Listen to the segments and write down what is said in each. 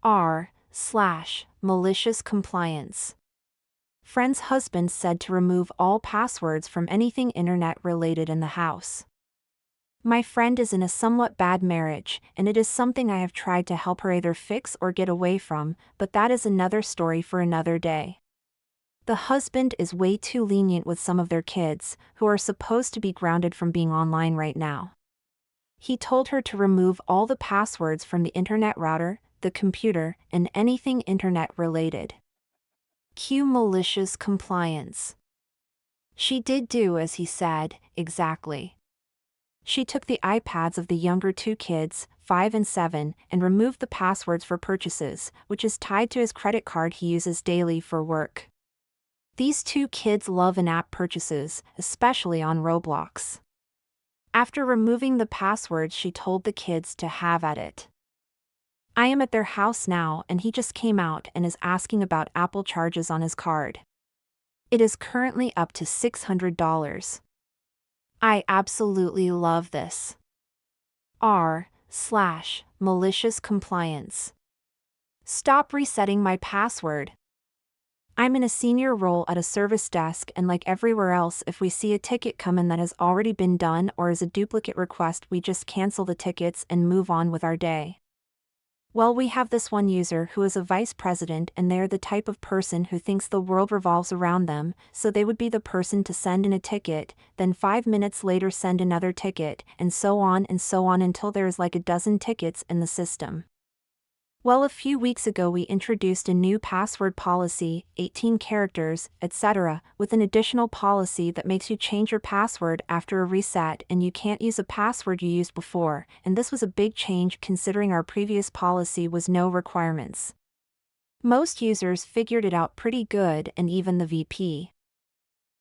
r/MaliciousCompliance. Friend's husband said to remove all passwords from anything internet-related in the house. My friend is in a somewhat bad marriage, and it is something I have tried to help her either fix or get away from, but that is another story for another day. The husband is way too lenient with some of their kids, who are supposed to be grounded from being online right now. He told her to remove all the passwords from the internet router, the computer, and anything internet-related. Cue malicious compliance. She did do as he said, exactly. She took the iPads of the younger two kids, 5 and 7, and removed the passwords for purchases, which is tied to his credit card he uses daily for work. These two kids love in-app purchases, especially on Roblox. After removing the passwords, she told the kids to have at it. I am at their house now and he just came out and is asking about Apple charges on his card. It is currently up to $600. I absolutely love this. r/malicious compliance. Stop resetting my password. I'm in a senior role at a service desk, and like everywhere else, if we see a ticket come in that has already been done or is a duplicate request, we just cancel the tickets and move on with our day. Well, we have this one user who is a vice president, and they're the type of person who thinks the world revolves around them, so they would be the person to send in a ticket, then 5 minutes later send another ticket, and so on until there is like a dozen tickets in the system. Well, a few weeks ago we introduced a new password policy, 18 characters, etc., with an additional policy that makes you change your password after a reset and you can't use a password you used before, and this was a big change considering our previous policy was no requirements. Most users figured it out pretty good, and even the VP.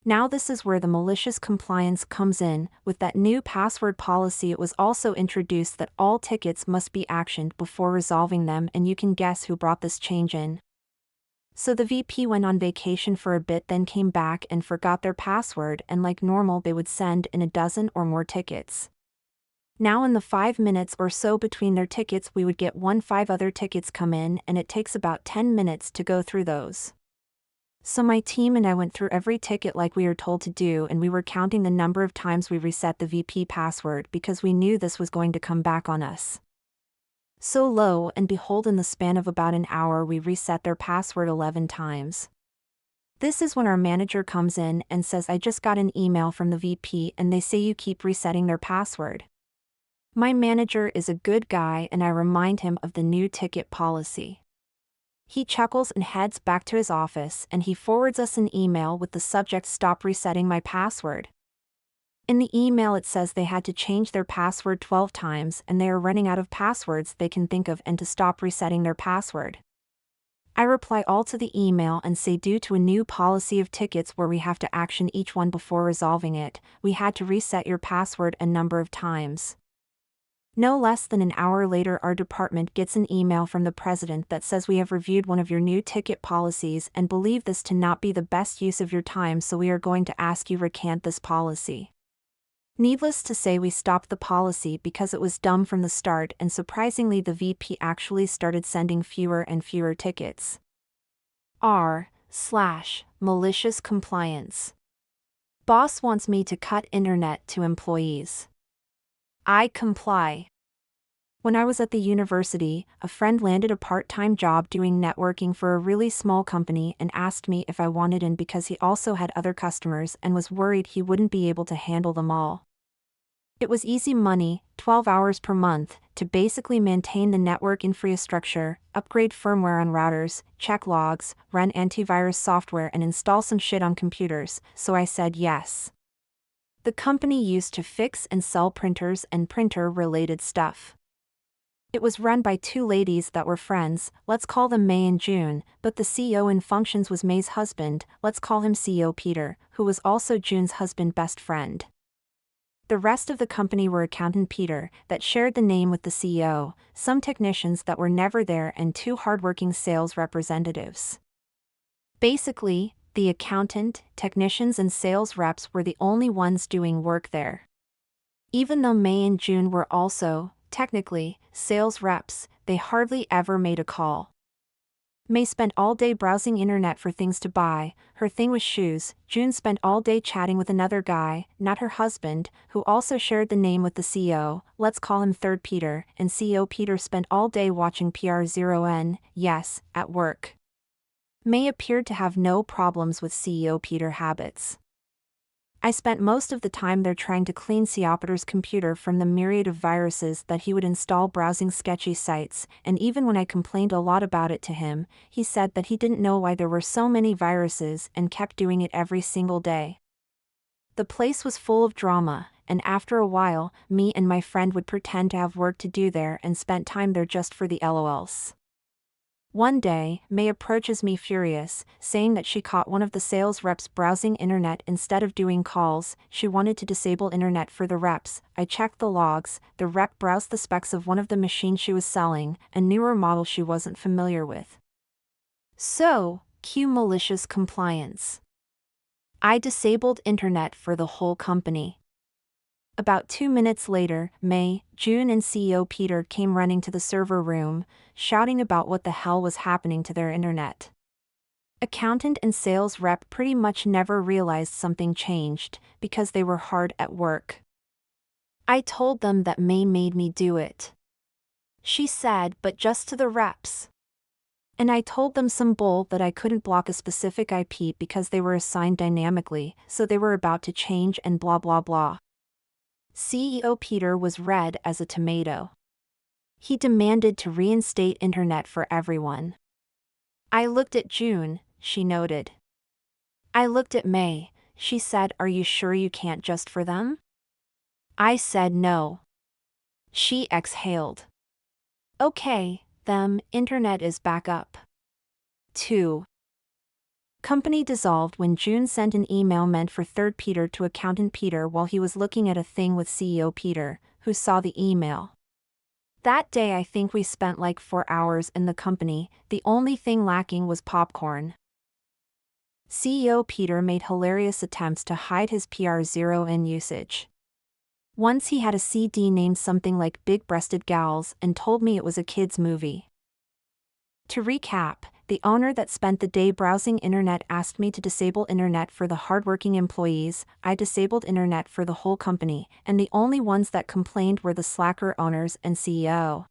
Now this is where the malicious compliance comes in. With that new password policy, it was also introduced that all tickets must be actioned before resolving them, and you can guess who brought this change in. So the VP went on vacation for a bit, then came back and forgot their password, and like normal they would send in a dozen or more tickets. Now in the 5 minutes or so between their tickets we would get 5 other tickets come in, and it takes about 10 minutes to go through those. So my team and I went through every ticket like we were told to do, and we were counting the number of times we reset the VP password because we knew this was going to come back on us. So lo and behold, in the span of about an hour we reset their password 11 times. This is when our manager comes in and says, I just got an email from the VP and they say you keep resetting their password. My manager is a good guy and I remind him of the new ticket policy. He chuckles and heads back to his office, and he forwards us an email with the subject, stop resetting my password. In the email it says they had to change their password 12 times and they are running out of passwords they can think of and to stop resetting their password. I reply all to the email and say due to a new policy of tickets where we have to action each one before resolving it, we had to reset your password a number of times. No less than an hour later our department gets an email from the president that says we have reviewed one of your new ticket policies and believe this to not be the best use of your time, so we are going to ask you recant this policy. Needless to say, we stopped the policy because it was dumb from the start, and surprisingly the VP actually started sending fewer and fewer tickets. r/malicious compliance. Boss wants me to cut internet to employees. I comply. When I was at the university, a friend landed a part-time job doing networking for a really small company and asked me if I wanted in because he also had other customers and was worried he wouldn't be able to handle them all. It was easy money, 12 hours per month, to basically maintain the network infrastructure, upgrade firmware on routers, check logs, run antivirus software and install some shit on computers, so I said yes. The company used to fix and sell printers and printer-related stuff. It was run by two ladies that were friends, let's call them May and June, but the CEO in functions was May's husband, let's call him CEO Peter, who was also June's husband best friend. The rest of the company were accountant Peter, that shared the name with the CEO, some technicians that were never there, and 2 hardworking sales representatives. Basically, the accountant, technicians and sales reps were the only ones doing work there. Even though May and June were also, technically, sales reps, they hardly ever made a call. May spent all day browsing internet for things to buy. Her thing was shoes. June spent all day chatting with another guy, not her husband, who also shared the name with the CEO, let's call him Third Peter, and CEO Peter spent all day watching PR0N, yes, at work. May appeared to have no problems with CEO Peter habits. I spent most of the time there trying to clean CEO Peter's computer from the myriad of viruses that he would install browsing sketchy sites, and even when I complained a lot about it to him, he said that he didn't know why there were so many viruses and kept doing it every single day. The place was full of drama, and after a while, me and my friend would pretend to have work to do there and spent time there just for the LOLs. One day, May approaches me furious, saying that she caught one of the sales reps browsing internet instead of doing calls. She wanted to disable internet for the reps. I checked the logs. The rep browsed the specs of one of the machines she was selling, a newer model she wasn't familiar with. So, cue malicious compliance. I disabled internet for the whole company. About 2 minutes later, May, June and CEO Peter came running to the server room, shouting about what the hell was happening to their internet. Accountant and sales rep pretty much never realized something changed, because they were hard at work. I told them that May made me do it. She said, but just to the reps. And I told them some bull that I couldn't block a specific IP because they were assigned dynamically, so they were about to change and blah blah blah. CEO Peter was red as a tomato. He demanded to reinstate internet for everyone. I looked at June, she noted. I looked at May, she said, are you sure you can't just for them? I said no. She exhaled. Okay, them, internet is back up. 2. Company dissolved when June sent an email meant for Third Peter to Accountant Peter while he was looking at a thing with CEO Peter, who saw the email. That day I think we spent like 4 hours in the company, the only thing lacking was popcorn. CEO Peter made hilarious attempts to hide his PR0N usage. Once he had a CD named something like Big Breasted Gals and told me it was a kid's movie. To recap, the owner that spent the day browsing internet asked me to disable internet for the hardworking employees. I disabled internet for the whole company, and the only ones that complained were the slacker owners and CEO.